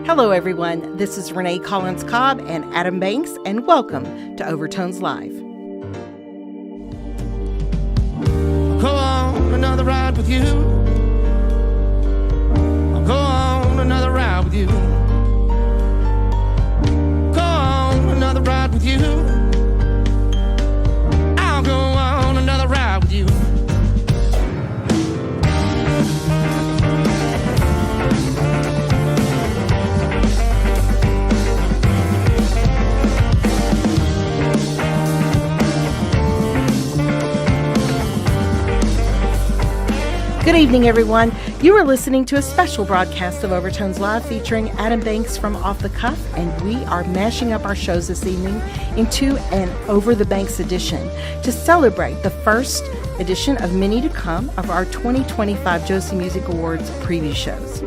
Hello, everyone. This is Renee Collins-Cobb and Adam Banks, and welcome to Overtones Live. Go on another ride with you. I'll go on another ride with you. Go on another ride with you. I'll go on another ride with you. Good evening, everyone. You are listening to a special broadcast of Overtones Live featuring Adam Banks from Off the Cuff, and we are mashing up our shows this evening into an Over the Banks edition to celebrate the first edition of many to come of our 2025 Josie Music Awards preview shows.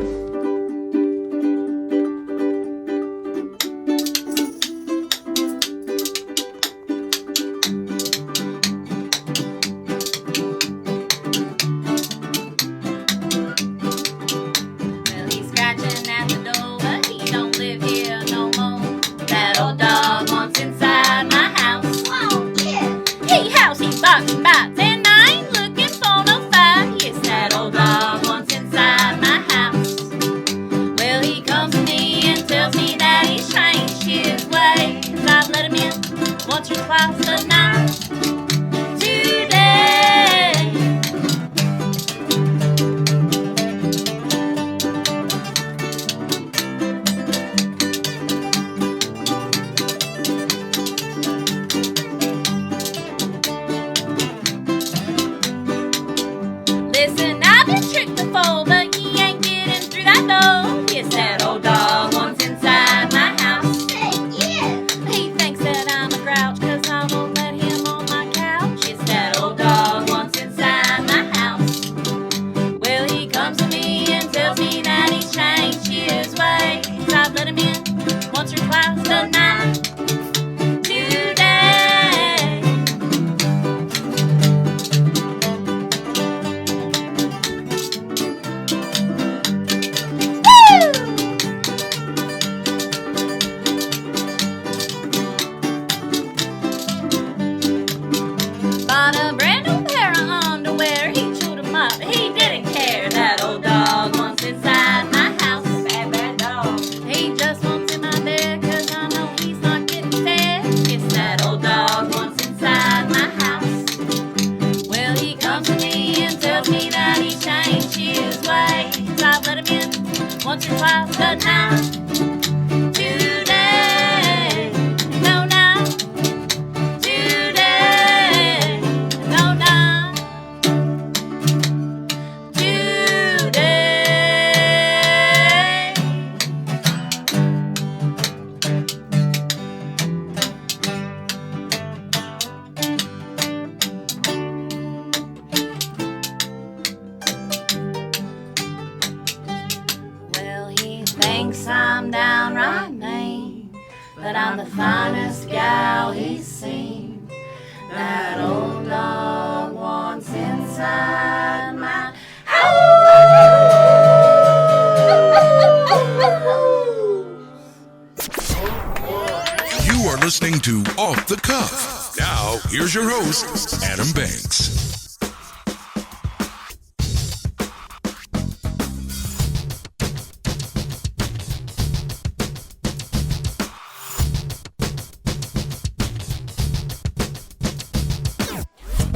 Listening to Off the Cuff. Now, here's your host, Adam Banks.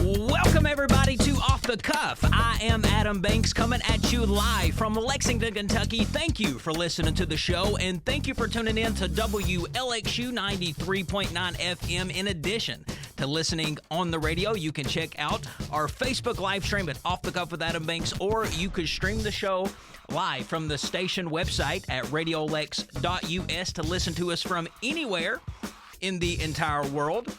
Welcome, everybody, to Off the Cuff. I am Adam Banks coming at you live from Lexington, Kentucky. Thank you for listening to the show, and thank you for tuning in to WLXU 93.9 FM. In addition to listening on the radio, you can check out our Facebook live stream at Off the Cuff with Adam Banks, or you could stream the show live from the station website at radiolex.us to listen to us from anywhere in the entire world.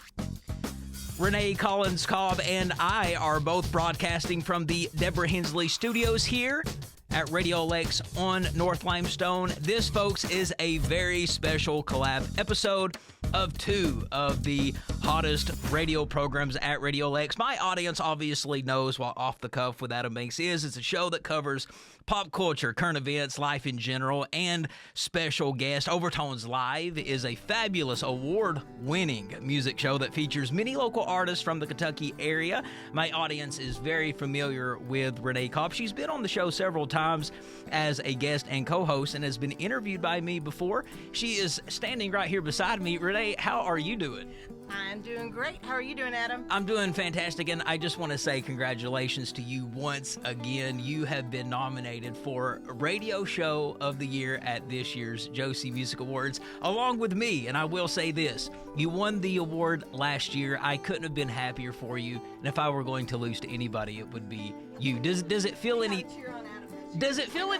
Renee Collins-Cobb and I are both broadcasting from the Deborah Hensley Studios here at Radiolex on North Limestone. This, folks, is a very special collab episode of 2 of the hottest radio programs at Radiolex. My audience obviously knows what Off the Cuff with Adam Banks is. It's a show that covers pop culture, current events, life in general, and special guest. Overtones Live is a fabulous award-winning music show that features many local artists from the Kentucky area. My audience is very familiar with Renee Kopp. She's been on the show several times as a guest and co-host and has been interviewed by me before. She is standing right here beside me. Renee, how are you doing? I'm doing great. How are you doing, Adam? I'm doing fantastic, and I just want to say congratulations to you once again. You have been nominated for Radio Show of the Year at this year's Josie Music Awards, along with me. And I will say this, you won the award last year. I couldn't have been happier for you, and if I were going to lose to anybody, it would be you. Does it feel any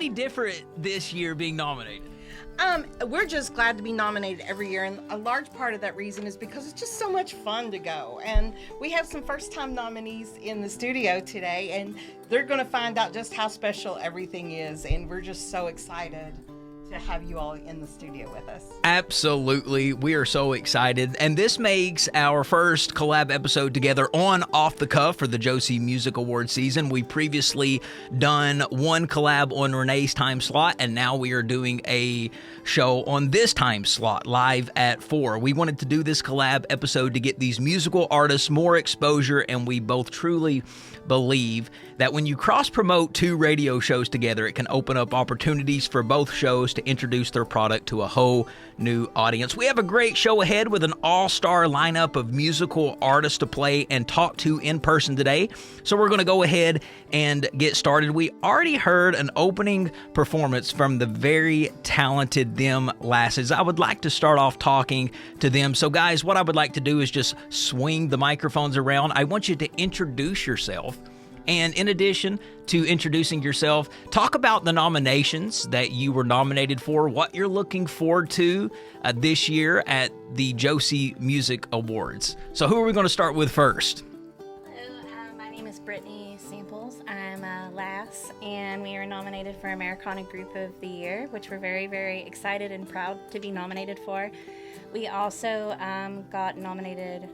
different this year being nominated? We're just glad to be nominated every year, and a large part of that reason is because it's just so much fun to go. And we have some first-time nominees in the studio today, and they're going to find out just how special everything is, and we're just so excited to have you all in the studio with us. Absolutely. We are so excited. And this makes our first collab episode together on Off the Cuff for the Josie Music Award season. We previously done one collab on Renee's time slot, and now we are doing a show on this time slot, live at 4. We wanted to do this collab episode to get these musical artists more exposure, and we both truly believe that when you cross-promote two radio shows together, it can open up opportunities for both shows to introduce their product to a whole new audience. We have a great show ahead with an all-star lineup of musical artists to play and talk to in person today. So we're going to go ahead and get started. We already heard an opening performance from the very talented Them Lasses. I would like to start off talking to them. So guys, what I would like to do is just swing the microphones around. I want you to introduce yourself. And in addition to introducing yourself, talk about the nominations that you were nominated for, what you're looking forward to this year at the Josie Music Awards. So who are we going to start with first? Hello, my name is Brittany Samples. I'm a lass, and we are nominated for Americana Group of the Year, which we're very, very excited and proud to be nominated for. We also got nominated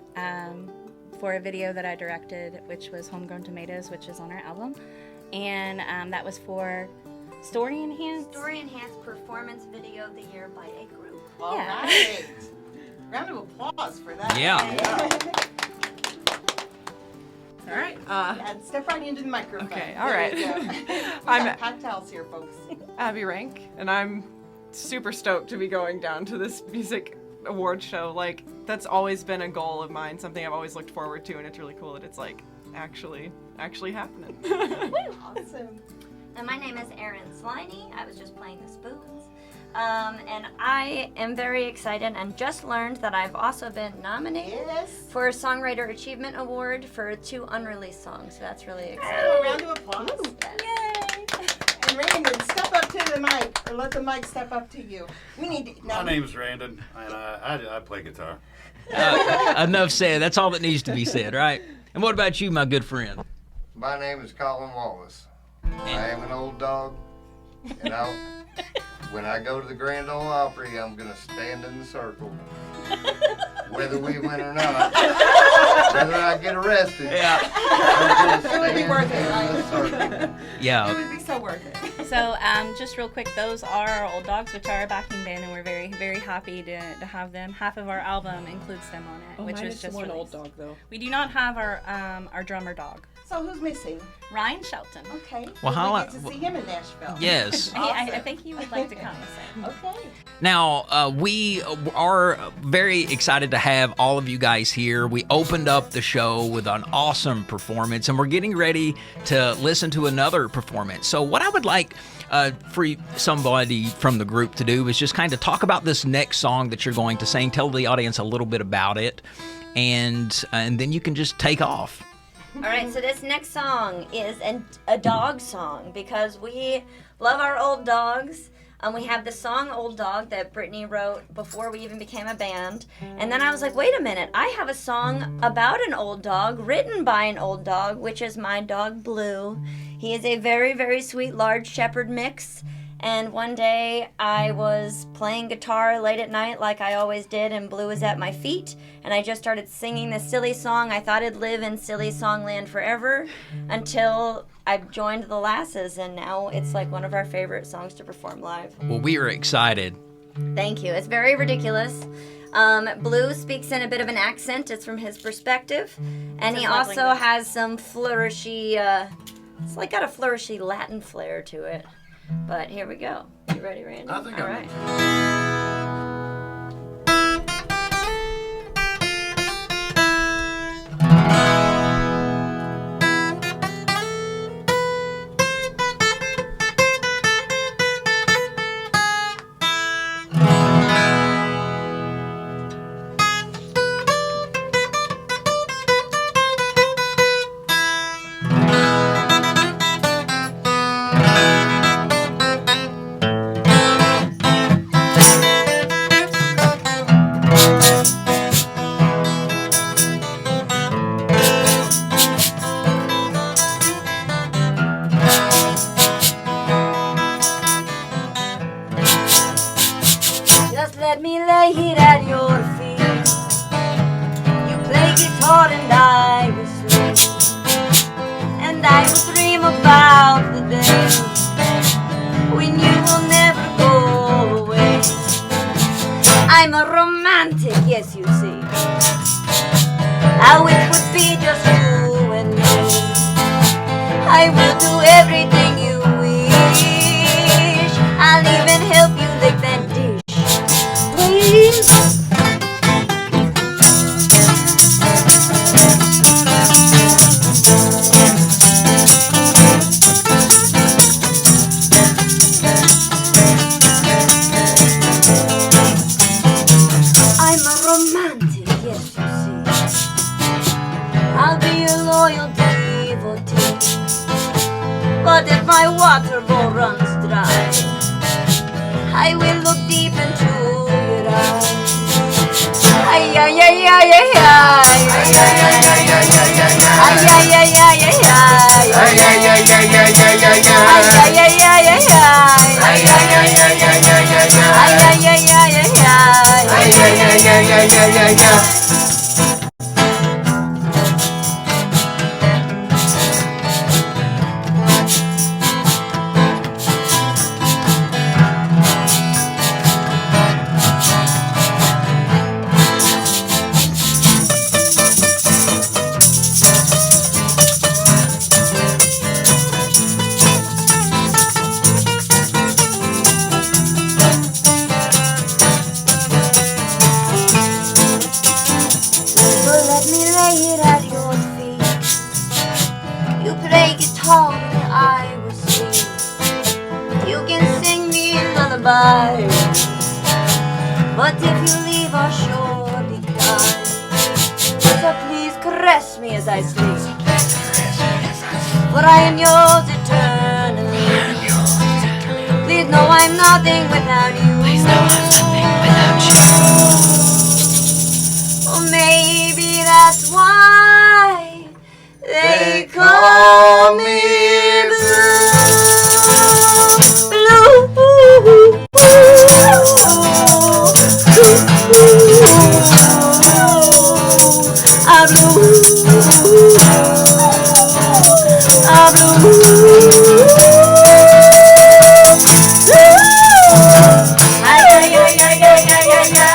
for a video that I directed, which was Homegrown Tomatoes, which is on our album. And that was for Story Enhanced Performance Video of the Year by a group. All right. Round of applause for that. Yeah. All right. And step right into the microphone. Okay, all right. I'm got packed towels here, folks. Abby Rank, and I'm super stoked to be going down to this music award show. Like, that's always been a goal of mine, something I've always looked forward to, and it's really cool that it's like actually happening. Awesome. And my name is Erin Sliney. I was just playing the spoons. And I am very excited and just learned that I've also been nominated for a Songwriter Achievement Award for 2 unreleased songs. So that's really exciting. A round of applause. Yay! And Raymond, step up to the mic, or let the mic step up to you. We need to, My name's Randon, and I play guitar. Enough said. That's all that needs to be said, right? And what about you, my good friend? My name is Colin Wallace. I am an old dog, and when I go to the Grand Ole Opry, I'm going to stand in the circle. Whether we win or not, whether I get arrested, I'm It would be worth it, right? Yeah. It would be so worth it. So just real quick, those are our Old Dogs, which are our backing band, and we're very, very happy to have them. Half of our album includes them on it, which was just one released. old dog though. We do not have our drummer dog, So who's missing? Ryan Shelton. Okay. Well, we get to see him in Nashville. Yes. I think he would like to come. So. Okay. Now, we are very excited to have all of you guys here. We opened up the show with an awesome performance, and we're getting ready to listen to another performance. So what I would like for somebody from the group to do is just kind of talk about this next song that you're going to sing, tell the audience a little bit about it, and then you can just take off. All right, so this next song is a dog song because we love our old dogs. We have the song Old Dog that Brittany wrote before we even became a band. And then I was like, wait a minute, I have a song about an old dog written by an old dog, which is my dog Blue. He is a very, very sweet large shepherd mix. And one day I was playing guitar late at night like I always did, and Blue was at my feet, and I just started singing this silly song. I thought I'd live in silly songland forever until I joined the Lasses, and now it's like one of our favorite songs to perform live. Well, we are excited. Thank you. It's very ridiculous. Blue speaks in a bit of an accent. It's from his perspective. And he also has some flourishy, it's like got a flourishy Latin flair to it. But here we go. You ready, Randy? I think All I'm right. Just let me lay it at your feet. You play guitar and I will sing, and I will dream about the day when you will never go away. I'm a romantic, yes you see, how it would be just you and me. I will do everything you wish. I'll even help you lick that dish. Please. I'm a romantic, yes you see. I'll be a loyal devotee. But if my water bowl runs dry, I will look deep into your eyes. Ay, ay, ay, ay, ay, ay. Ay, ay, ay, ay, ay, ay, ay. Ay, ay, ay, ay, ay, ay. Ay, ay, ay, ay, ay, ay, ay, ay. Ay, ay, ay, ay, ay, ay. Ay, ay, ay, ay, ay, ay, ay, ay. Ay, ay, ay, ay, ay, ay. Ay, ay, ay, ay, ay, ay, ay. Well, let me lay it at your feet. You play guitar and I will sing. You can sing me lullabies, but if you leave our shore behind, so please caress me as I sleep. For I am yours eternally. Please know I'm nothing without you. Or maybe that's why they call me Blue. Blue. Ah, blue. Ah, blue. Ay, ay, ay, ay, ay, ay, ay, ay.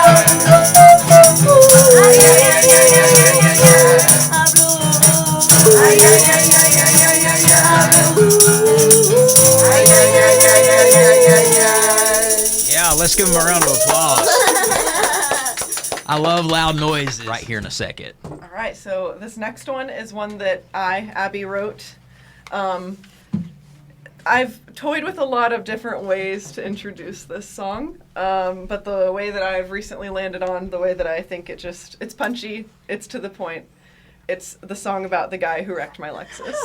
Ay, ay, ay, ay, ay, ay, ay, ay. Ah, blue. Ay, ay, ay, ay, ay, ay, ay, ay. Ah, blue. Ay, ay, ay, ay, ay, ay, ay, ay. Yeah, let's give them a round of applause. I love loud noises. Right here in a second. All right, so this next one is one that Abby, wrote. I've toyed with a lot of different ways to introduce this song, but the way that I've recently landed on, the way that I think it's punchy, it's to the point. It's the song about the guy who wrecked my Lexus.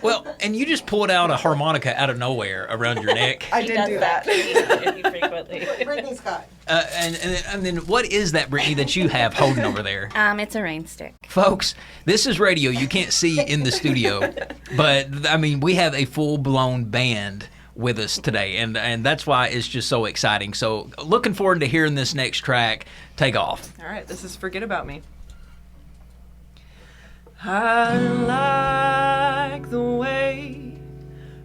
Well, and you just pulled out a harmonica out of nowhere around your neck. I did do that. Frequently. Brittany Scott. And then what is that, Brittany, that you have holding over there? It's a rain stick. Folks, this is radio. You can't see in the studio. But, I mean, we have a full-blown band with us today, and that's why it's just so exciting. So looking forward to hearing this next track. Take off. All right, this is Forget About Me. I like the way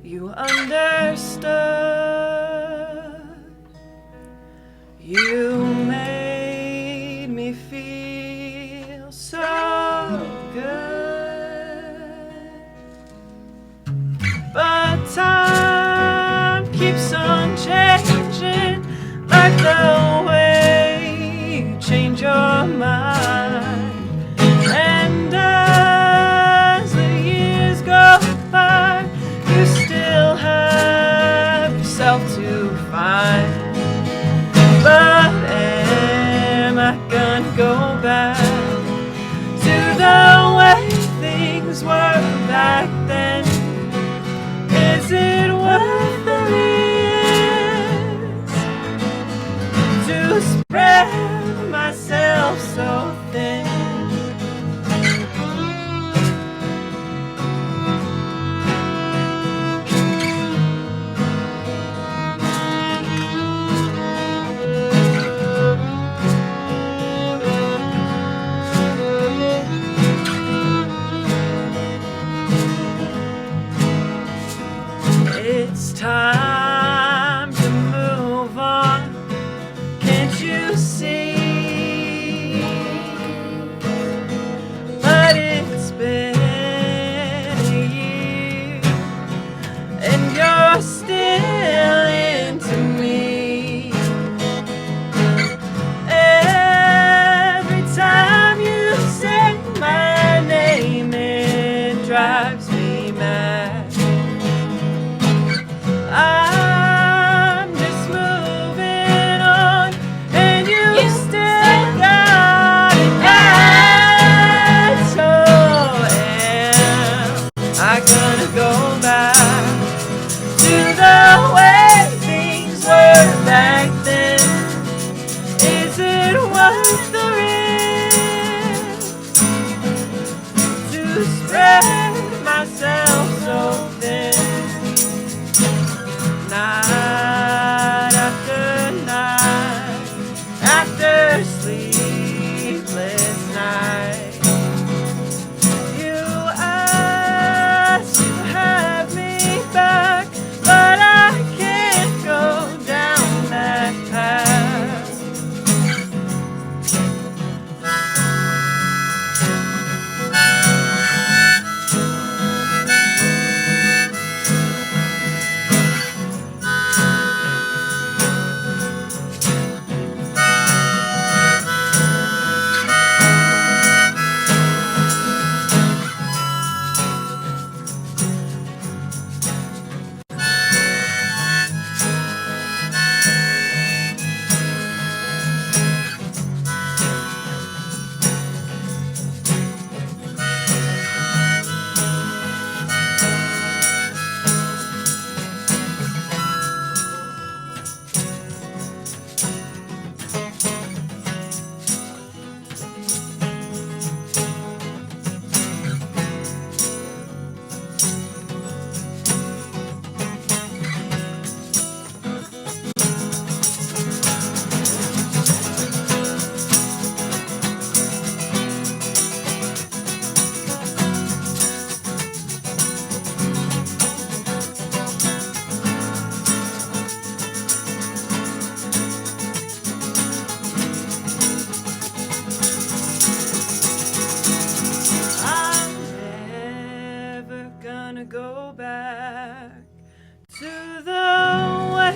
you understood. You made me feel so good. But time keeps on changing, like the way you change your mind. And as the years go by, you still have yourself to find. But am I gonna go back to the way things were back then? Is it worth the risk to spread myself so thin? It's time to move on, can't you see? But it's been a year, and you're still into me. Every time you say my name, it drives me mad. I'm just moving on, and you still got it bad. So am I gonna go back to the way things were back then? Is it worth the risk to spread myself so thin? Night after night, after sleepless night, you ask to have me back, but I can't go down that path. Go back to the way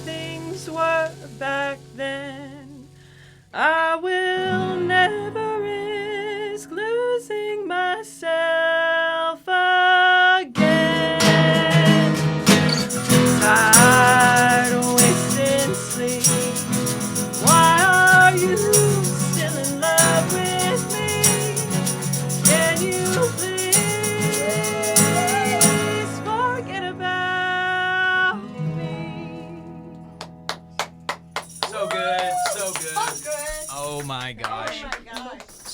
things were back then. I will never risk losing myself again. Tired of wasting sleep. Why are you still in love with me? Can you please Oh my gosh.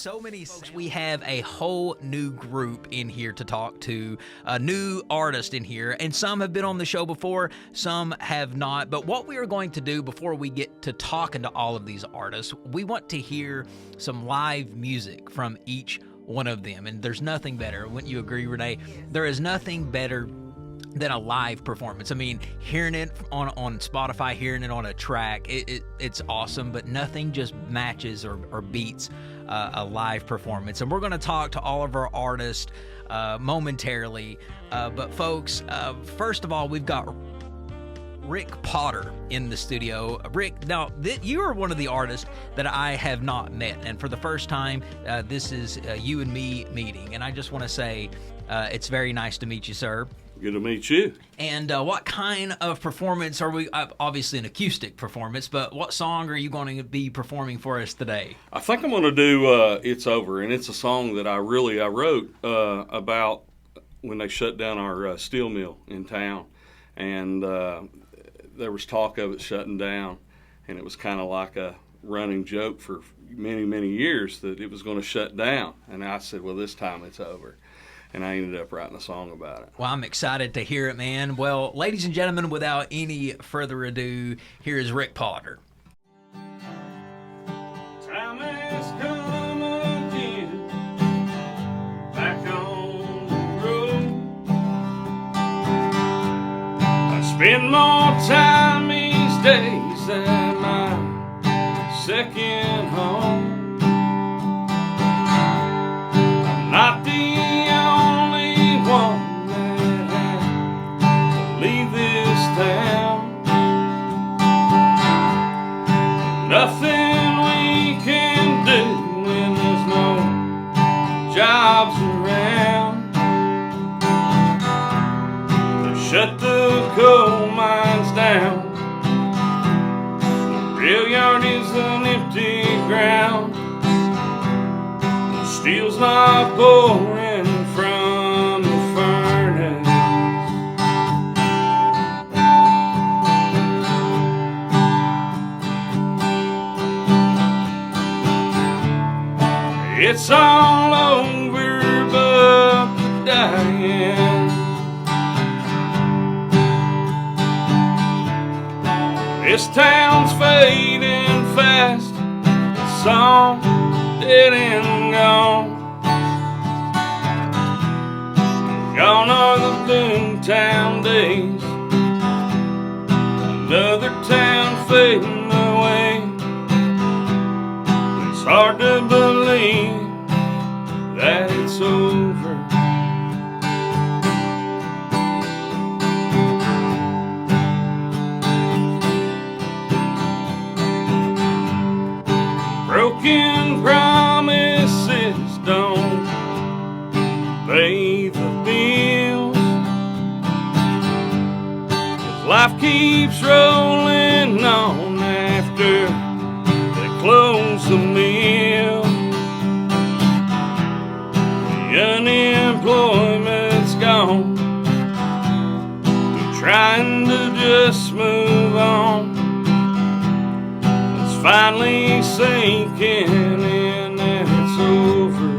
so many. We have a whole new group in here to talk to, a new artist in here, and some have been on the show before, some have not. But what we are going to do before we get to talking to all of these artists, we want to hear some live music from each one of them. And there's nothing better. Wouldn't you agree, Renee? There is nothing better than a live performance. I mean, hearing it on Spotify, hearing it on a track, it's awesome, but nothing just matches or beats a live performance. And we're going to talk to all of our artists momentarily. But folks, first of all, we've got Rick Potter in the studio. Rick, now you are one of the artists that I have not met, and for the first time, this is you and me meeting. And I just want to say it's very nice to meet you, sir. Good to meet you. And what kind of performance are we? Obviously an acoustic performance, but what song are you going to be performing for us today? I think I'm going to do It's Over, and it's a song that I wrote about when they shut down our steel mill in town. And there was talk of it shutting down, and it was kind of like a running joke for many, many years that it was going to shut down. And I said, well, this time it's over. And I ended up writing a song about it. Well, I'm excited to hear it, man. Well, ladies and gentlemen, without any further ado, here is Rick Potter. Time has come again, back on the road. I spend more time these days at my second home. I'm not the one that had to leave this town. Nothing we can do when there's no jobs around. They shut the coal mines down. The rail yard is an empty ground. The steel's not pouring from the furnace. It's all over but the dying. This town's fading fast. The song dead and gone. Gone are the boomtown days. Another town fading away. It's hard to believe that it's over. Broken promises don't pay the bills. 'Cause life keeps rolling on after they close the mill. The unemployment's gone. We're trying to just move on. It's finally sinking in and it's over.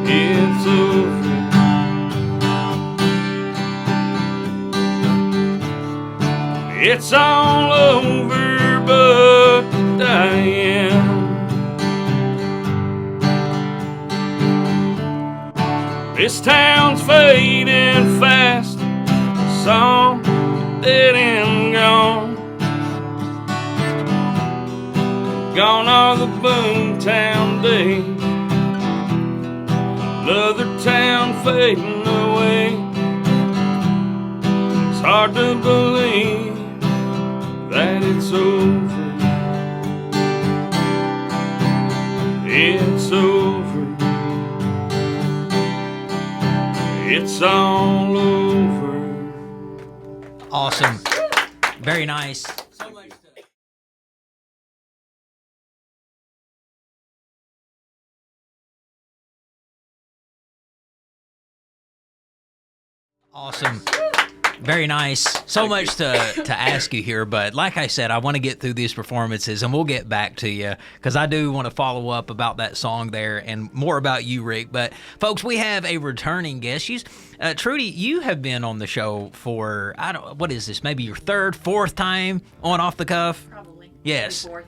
It's over. It's all over but dying. This town's fading fast. The song dead and gone. Gone are the boomtown days. Another town fading away. It's hard to believe that it's over. It's over. It's all over. Awesome. Very nice. Awesome. Very nice. So much to ask you here, but like I said, I want to get through these performances, and we'll get back to you because I do want to follow up about that song there and more about you, Rick. But folks, we have a returning guest. Trudy, you have been on the show for what is this? Maybe your third, fourth time on Off the Cuff? Probably. Yes. Fourth.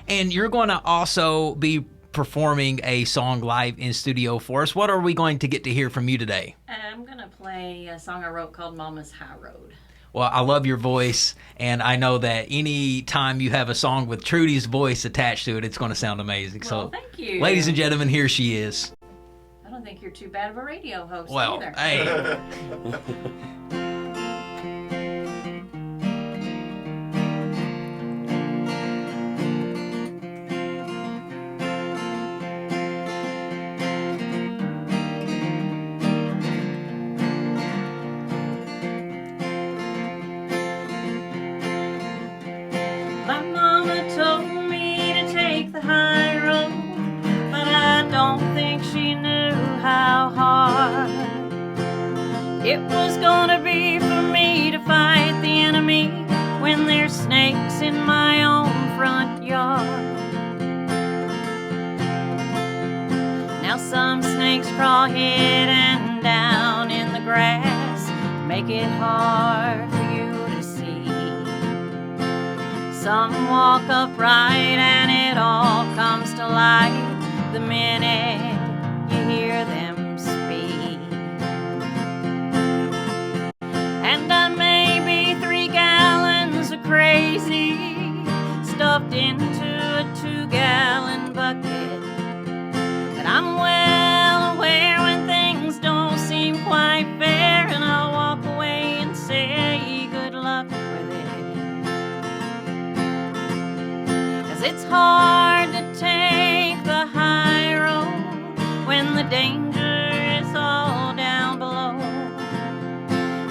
And you're going to also be performing a song live in studio for us. What are we going to get to hear from you today? I'm going to play a song I wrote called Mama's High Road. Well, I love your voice, and I know that any time you have a song with Trudy's voice attached to it, it's going to sound amazing. Well, thank you. Ladies and gentlemen, here she is. I don't think you're too bad of a radio host well, either. Hey. It was gonna be for me to fight the enemy when there's snakes in my own front yard. Now some snakes crawl hidden down in the grass, make it hard for you to see. Some walk upright and it all comes to light the minute you hear them speak. And I may be 3 gallons of crazy stuffed into a 2-gallon bucket, but I'm well aware when things don't seem quite fair, and I'll walk away and say good luck with it. 'Cause it's hard to take the high road when the danger is all down below.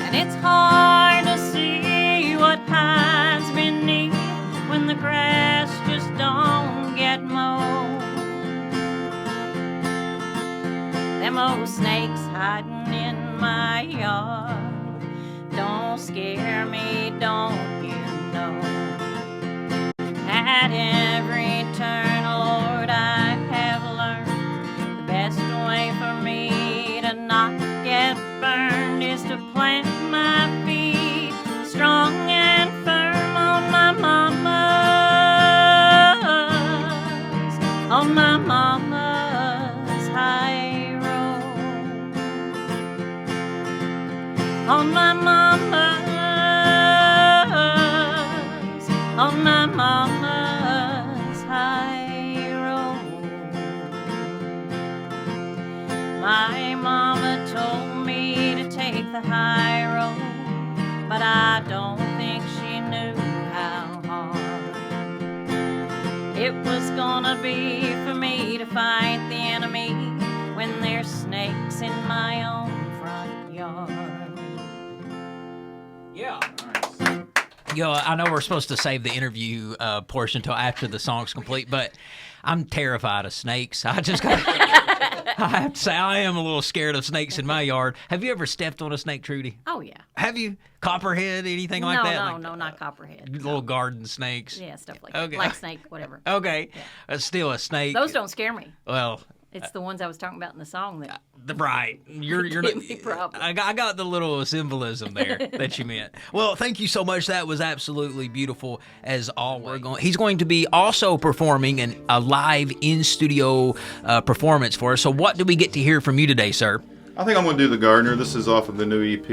And it's hard to see what hides beneath when the grass just don't get mowed. Them old snakes hiding in my yard don't scare me, don't you know? At every turn, Lord, I have learned the best way for me to not get burned is to plant my feet strong and firm on my mama's high road. On my mama's high road. My mama told me to take the high road, but I don't think she knew how hard it was gonna be for me to fight the enemy when there's snakes in my own front yard. Yeah. Yo, I know we're supposed to save the interview portion until after the song's complete, but I'm terrified of snakes. I have to say, I am a little scared of snakes in my yard. Have you ever stepped on a snake, Trudy? Oh, yeah. Have you? Copperhead, anything like that? No, not copperhead. Little garden snakes? Yeah, stuff like Okay. that. Black snake, whatever. Okay. Yeah. Still a snake. Those don't scare me. Well... It's the ones I was talking about in the song that... Right. You're give me problems. I got the little symbolism there that you meant. Well, thank you so much. That was absolutely beautiful as always. He's going to be also performing a live in-studio performance for us. So what do we get to hear from you today, sir? I think I'm going to do The Gardener. This is off of the new EP.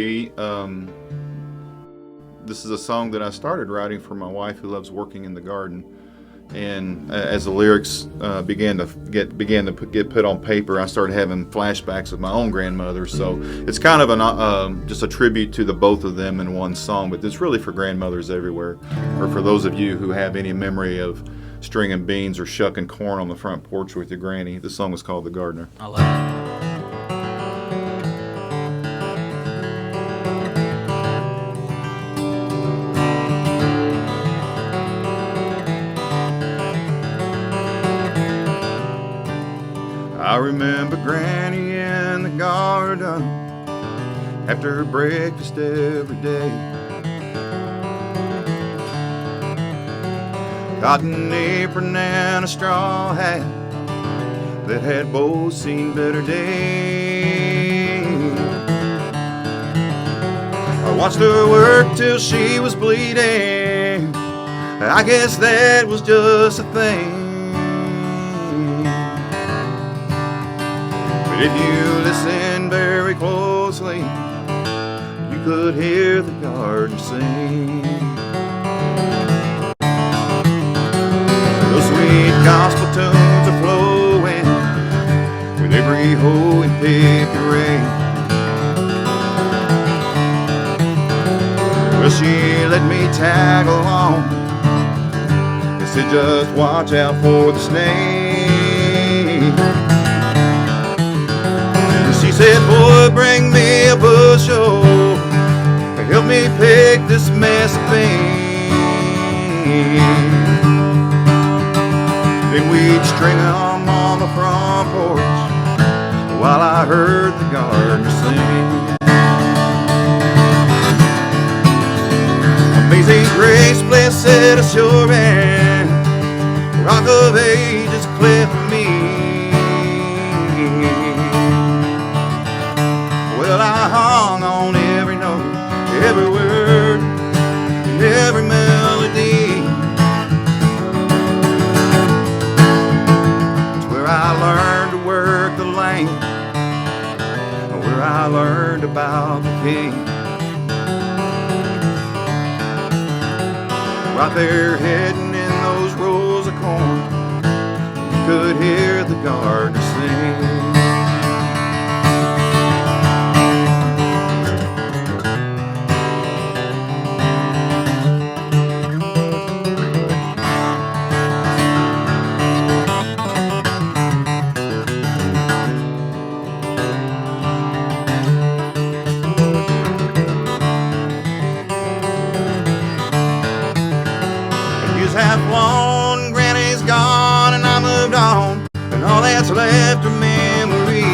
This is a song that I started writing for my wife who loves working in the garden. And as the lyrics began to get put on paper, I started having flashbacks of my own grandmother. So it's kind of just a tribute to the both of them in one song. But it's really for grandmothers everywhere, or for those of you who have any memory of stringing beans or shucking corn on the front porch with your granny. This song is called "The Gardener." I love it. I remember Granny in the garden, after breakfast every day. Cotton apron and a straw hat that had both seen better days. I watched her work till she was bleeding. I guess that was just a thing. But if you listen very closely, you could hear the gardener sing. Those sweet gospel tunes are flowing with every hoe and pick and rake. Well, she let me tag along and said, just watch out for the snake. And she said, boy, bring me a bushel, help me pick this mess of pain. Then we'd string them on the front porch while I heard the gardener sing. Amazing grace, blessed assurance, rock of ages cleft for me. Well, I hung on every note, every word, and every melody. It's where I learned to work the land, where I learned about the King. Right there heading in those rows of corn, you could hear the gardener sing. That's left a memory.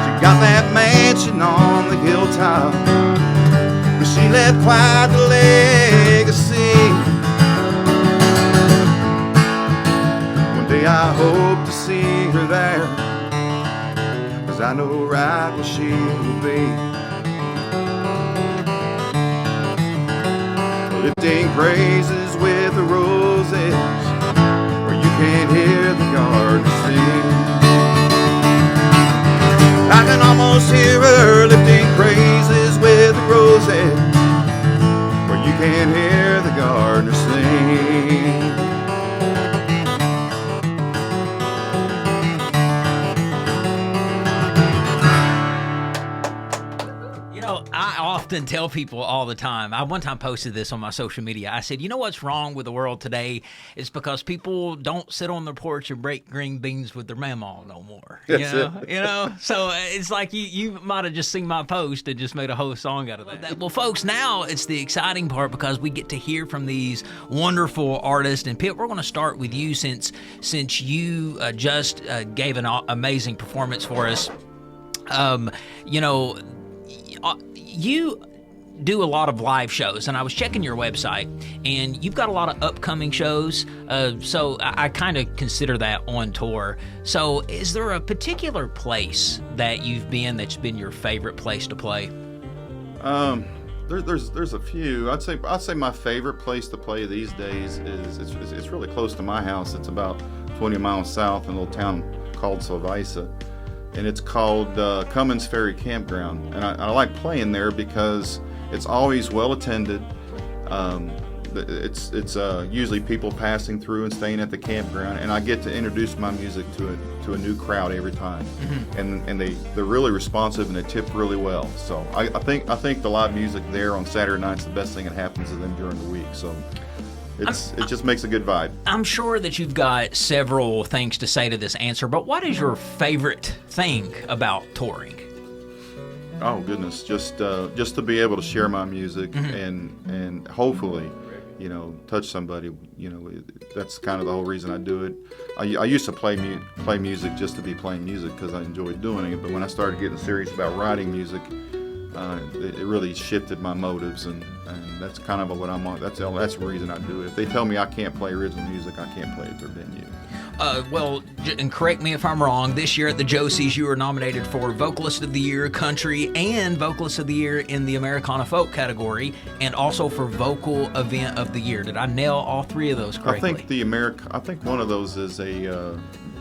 She got that mansion on the hilltop, but she left quite the legacy. One day I hope to see her there, 'cause I know right where she will be. Lifting praises with the roses, where you can't hear the gardener sing. I can almost hear her lifting praises with the roses, where you can't hear the gardener sing. I often tell people all the time, I one time posted this on my social media. I said, you know what's wrong with the world today? It's because people don't sit on their porch and break green beans with their mamaw no more. You know? So it's like you might have just seen my post and just made a whole song out of that. Well, folks, now it's the exciting part because we get to hear from these wonderful artists. And Pitt, we're going to start with you since you just gave an amazing performance for us. You do a lot of live shows, and I was checking your website, and you've got a lot of upcoming shows, so I kind of consider that on tour. So is there a particular place that you've been that's been your favorite place to play? There's a few. I'd say my favorite place to play these days is it's really close to my house. It's about 20 miles south in a little town called Sylvisa. And it's called Cummins Ferry Campground. And I like playing there because it's always well attended. It's usually people passing through and staying at the campground, and I get to introduce my music to a new crowd every time. Mm-hmm. And they're really responsive and they tip really well. So I think the live music there on Saturday night's the best thing that happens to them during the week. So it just makes a good vibe. I'm sure that you've got several things to say to this answer, but what is your favorite thing about touring? Oh goodness, just to be able to share my music, mm-hmm. and hopefully touch somebody. That's kind of the whole reason I do it. I used to play music just to be playing music because I enjoyed doing it. But when I started getting serious about writing music, it really shifted my motives, and that's kind of what I'm on. That's the reason I do it. If they tell me I can't play original music, I can't play at their venue. Well, and correct me if I'm wrong, this year at the Josies, you were nominated for Vocalist of the Year Country and Vocalist of the Year in the Americana Folk category, and also for Vocal Event of the Year. Did I nail all three of those correctly? I think one of those is a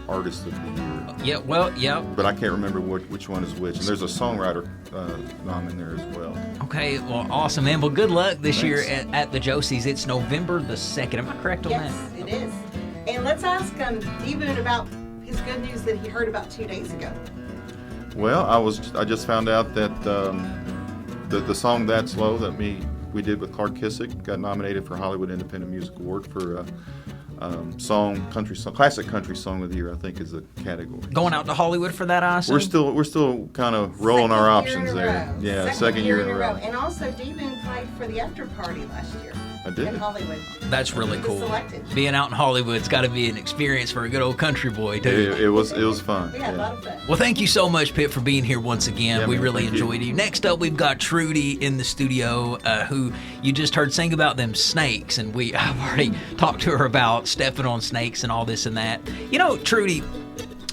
Artist of the Year. Yeah, well, yeah. But I can't remember which one is which. And there's a songwriter nom in there as well. Okay, well, awesome, man. Well, good luck this year at the Josies. It's November the 2nd. Am I correct on that? Yes, it is. And let's ask D-Boon about his good news that he heard about 2 days ago. Well, I just found out that the song "That Slow" that we did with Clark Kissick got nominated for Hollywood Independent Music Award for classic country song of the year. I think is the category. Going out to Hollywood for that, I assume? We're still kind of rolling our options there. Yeah, second year in a row. And also, D-Boon played for the after party last year. I did. In Hollywood. That's really cool. Selected. Being out in Hollywood's got to be an experience for a good old country boy, too. It was fun. We had a lot of fun. Well, thank you so much, Pitt, for being here once again. Yeah, we man, really enjoyed you. Next up, we've got Trudy in the studio, who you just heard sing about them snakes, and I've already talked to her about stepping on snakes and all this and that. Trudy,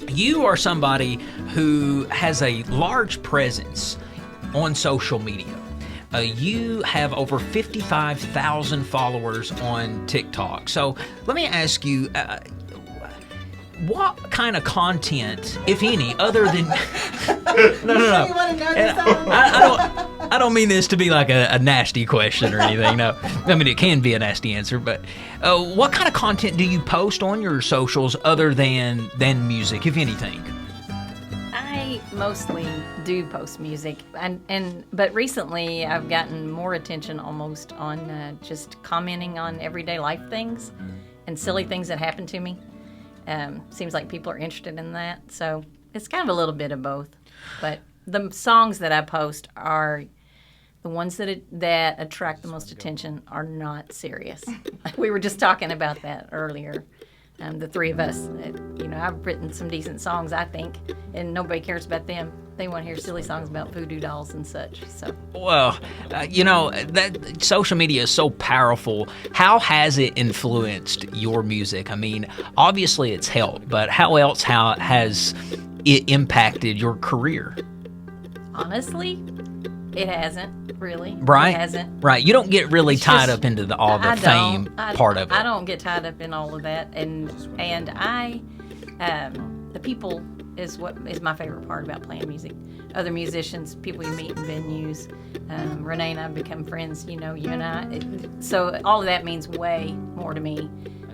you are somebody who has a large presence on social media. You have over 55,000 followers on TikTok. So let me ask you, what kind of content, if any, other than... No. I don't mean this to be like a nasty question or anything. No, I mean it can be a nasty answer. But what kind of content do you post on your socials other than music, if anything? I mostly do post music, but recently I've gotten more attention almost on just commenting on everyday life things and silly things that happen to me. Seems like people are interested in that, so it's kind of a little bit of both. But the songs that I post are the ones that attract the most attention are not serious. We were just talking about that earlier. The three of us, I've written some decent songs, I think, and nobody cares about them. They want to hear silly songs about voodoo dolls and such. So, well, that social media is so powerful. How has it influenced your music? I mean, obviously it's helped, but how has it impacted your career? Honestly, it hasn't really. Right? It hasn't. Right. You don't get really tied up into all the fame part of it. I don't get tied up in all of that, and I, the people is what is my favorite part about playing music. Other musicians, people you meet in venues. Renee and I have become friends. You and I. So all of that means way more to me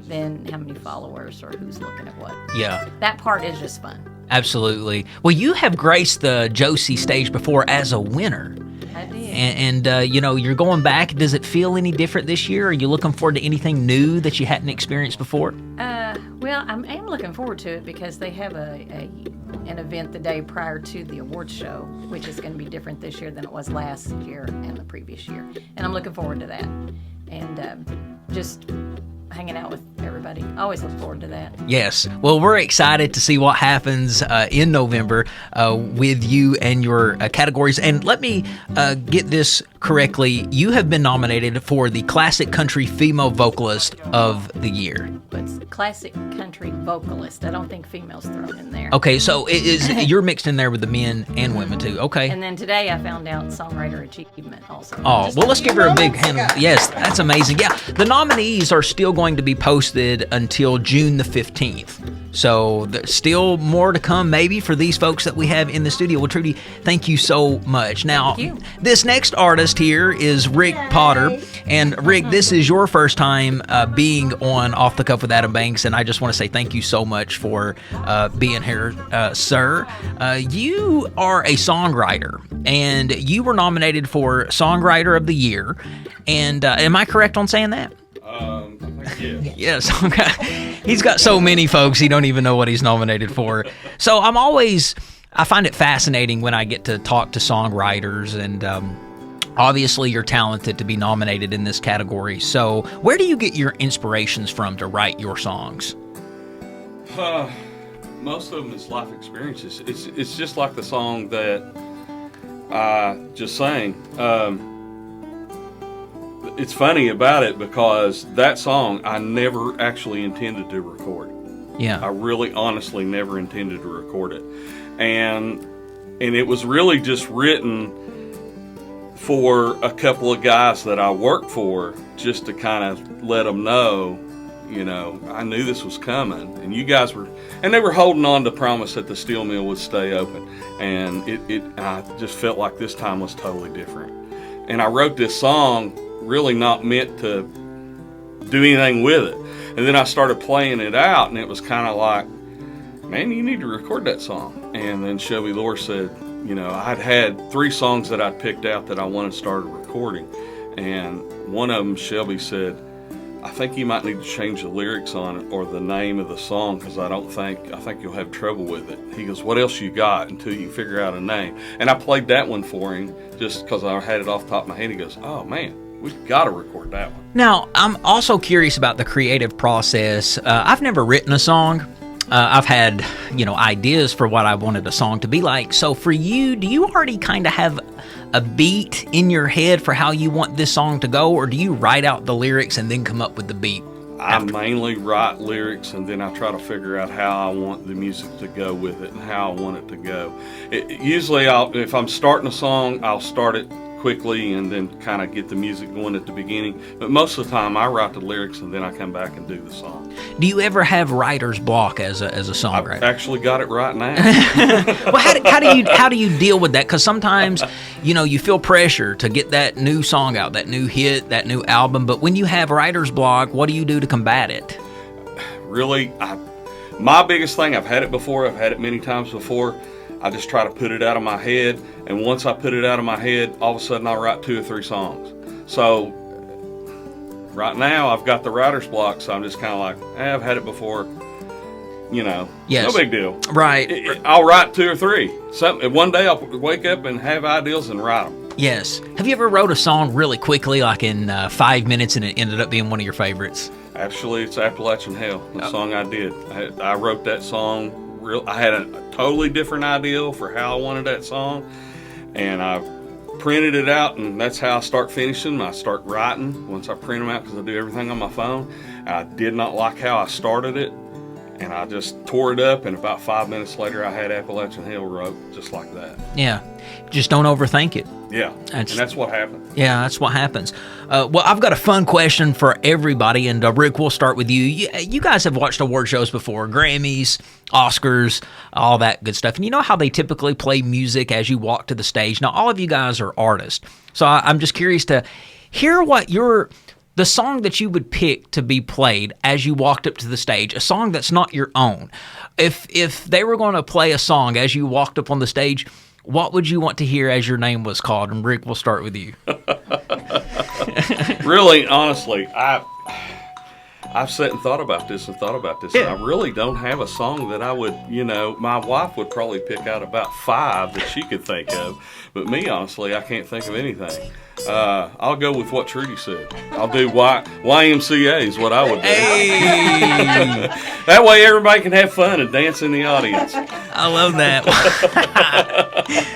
than how many followers or who's looking at what. Yeah. That part is just fun. Absolutely. Well, you have graced the Josie stage before as a winner. I did. And you're going back. Does it feel any different this year? Are you looking forward to anything new that you hadn't experienced before? Well, I am looking forward to it because they have an event the day prior to the awards show, which is going to be different this year than it was last year and the previous year. And I'm looking forward to that. And just hanging out with everybody. I always look forward to that. Yes. Well, we're excited to see what happens in November with you and your categories. And let me get this correctly. You have been nominated for the Classic Country Female Vocalist of the Year. It's classic country vocalist. I don't think females thrown in there. Okay, so you're mixed in there with the men and women too. Okay. And then today I found out songwriter achievement also. Oh, well, let's give her a big hand. Yes, that's amazing. Yeah, the nominees are still going to be posted until June the 15th. So there's still more to come maybe for these folks that we have in the studio. Well, Trudy, thank you so much. Now, this next artist here is Rick Potter. And Rick, this is your first time being on Off the Cuff with Adam Banks, and I just want to say thank you so much for being here, sir. You are a songwriter, and you were nominated for Songwriter of the Year. And am I correct on saying that? Yes. Okay. He's got so many folks, he don't even know what he's nominated for. So I find it fascinating when I get to talk to songwriters and Obviously, you're talented to be nominated in this category. So, where do you get your inspirations from to write your songs? Most of them is life experiences. It's just like the song that I just sang. It's funny about it because that song I never actually intended to record. Yeah. I really honestly never intended to record it. And it was really just written for a couple of guys that I worked for, just to kind of let them know, you know, I knew this was coming, and you guys were, and they were holding on to promise that the steel mill would stay open, and I just felt like this time was totally different. And I wrote this song really not meant to do anything with it, and then I started playing it out, and it was kind of like, man, you need to record that song. And then Shelby Lore said, you know, I'd had 3 songs that I'd picked out that I wanted to start recording, and one of them, Shelby said, I think you might need to change the lyrics on it or the name of the song, because I think you'll have trouble with it. He goes, what else you got until you figure out a name? And I played that one for him just because I had it off the top of my head. He goes, oh man, we've got to record that one. Now, I'm also curious about the creative process. I've never written a song. I've had, ideas for what I wanted a song to be like. So for you, do you already kind of have a beat in your head for how you want this song to go, or do you write out the lyrics and then come up with the beat? I mainly write lyrics, and then I try to figure out how I want the music to go with it and how I want it to go. Usually, if I'm starting a song, I'll start it quickly and then kind of get the music going at the beginning. But most of the time, I write the lyrics and then I come back and do the song. Do you ever have writer's block as a songwriter? I've actually got it right now. Well, how do you deal with that? Because sometimes, you feel pressure to get that new song out, that new hit, that new album. But when you have writer's block, what do you do to combat it? Really, my biggest thing, I've had it before. I've had it many times before. I just try to put it out of my head, and once I put it out of my head, all of a sudden I'll write 2 or 3 songs. So right now I've got the writer's block, so I'm just kind of like, I've had it before, yes. No big deal. Right. I'll write 2 or 3. One day I'll wake up and have ideas and write them. Yes. Have you ever wrote a song really quickly, like in 5 minutes, and it ended up being one of your favorites? Actually, it's Appalachian Hell, the song I did. I wrote that song. I had a totally different idea for how I wanted that song, and I printed it out, and that's how I start finishing. I start writing once I print them out, because I do everything on my phone. I did not like how I started it, and I just tore it up, and about 5 minutes later I had Appalachian Hell wrote just like that. Yeah, just don't overthink it. Yeah, and that's what happened. Yeah, that's what happens. Well, I've got a fun question for everybody, and Rick, we'll start with you. You guys have watched award shows before, Grammys, Oscars, all that good stuff. And you know how they typically play music as you walk to the stage. Now, all of you guys are artists, so I'm just curious to hear what the song that you would pick to be played as you walked up to the stage, a song that's not your own. If they were going to play a song as you walked up on the stage, what would you want to hear as your name was called? And Rick, we'll start with you. Really, honestly, I've sat and thought about this, and I really don't have a song that I would, my wife would probably pick out about 5 that she could think of, but me, honestly, I can't think of anything. I'll go with what Trudy said. I'll do YMCA is what I would do. Hey. That way everybody can have fun and dance in the audience. I love that.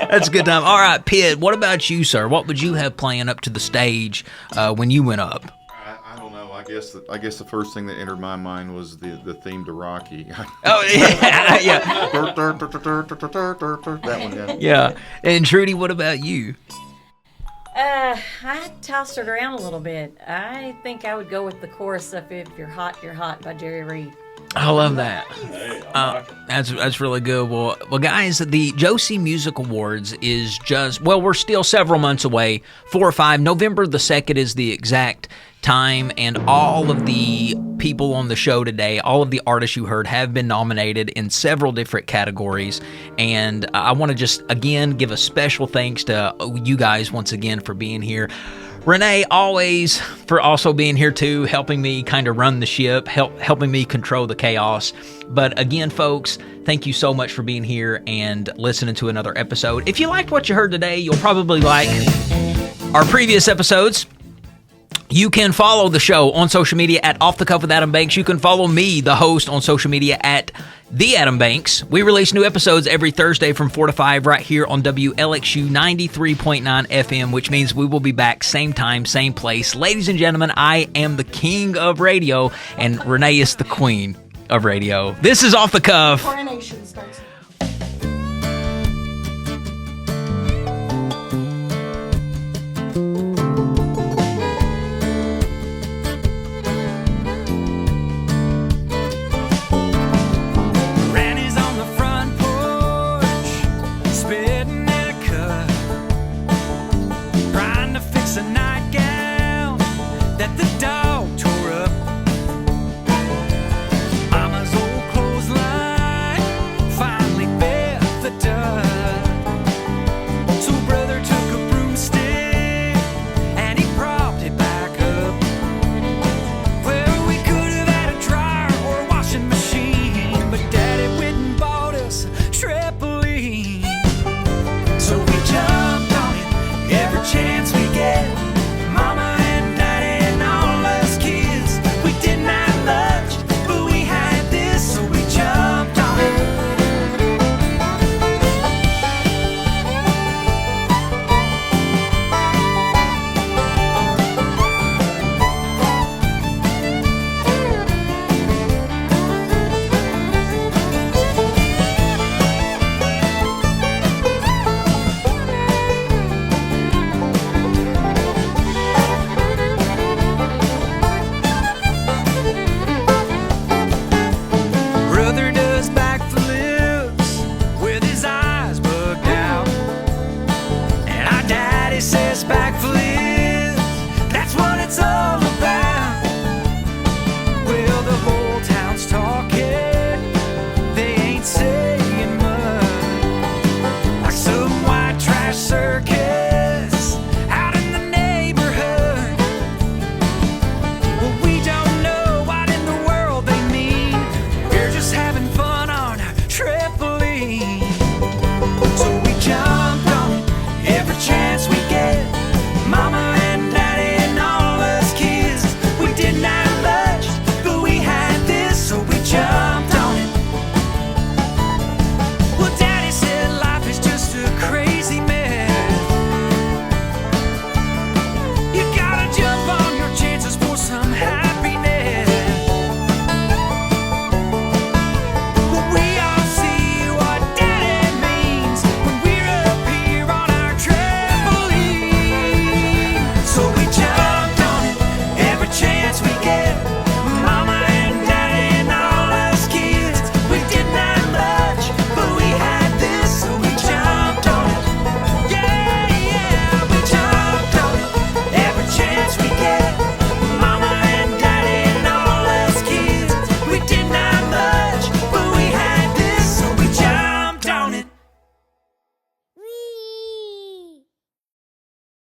That's a good time. All right, Pitt, what about you, sir? What would you have playing up to the stage when you went up? I don't know. I guess the first thing that entered my mind was the theme to Rocky. Oh, yeah. That one, yeah. Yeah. And Trudy, what about you? I tossed it around a little bit. I think I would go with the chorus of If You're Hot, You're Hot by Jerry Reed. I love that. That's really good. Well, guys, the Josie Music Awards is we're still several months away, 4 or 5. November the 2nd is the exact time, and all of the people on the show today, all of the artists you heard have been nominated in several different categories, and I want to just, again, give a special thanks to you guys once again for being here. Renee, always, for also being here too, helping me kind of run the ship, helping me control the chaos. But again, folks, thank you so much for being here and listening to another episode. If you liked what you heard today, you'll probably like our previous episodes. You can follow the show on social media at Off the Cuff with Adam Banks. You can follow me, the host, on social media at The Adam Banks. We release new episodes every Thursday from 4 to 5 right here on WLXU 93.9 FM, which means we will be back same time, same place. Ladies and gentlemen, I am the king of radio, and Renee is the queen of radio. This is Off the Cuff. Coronation starts. The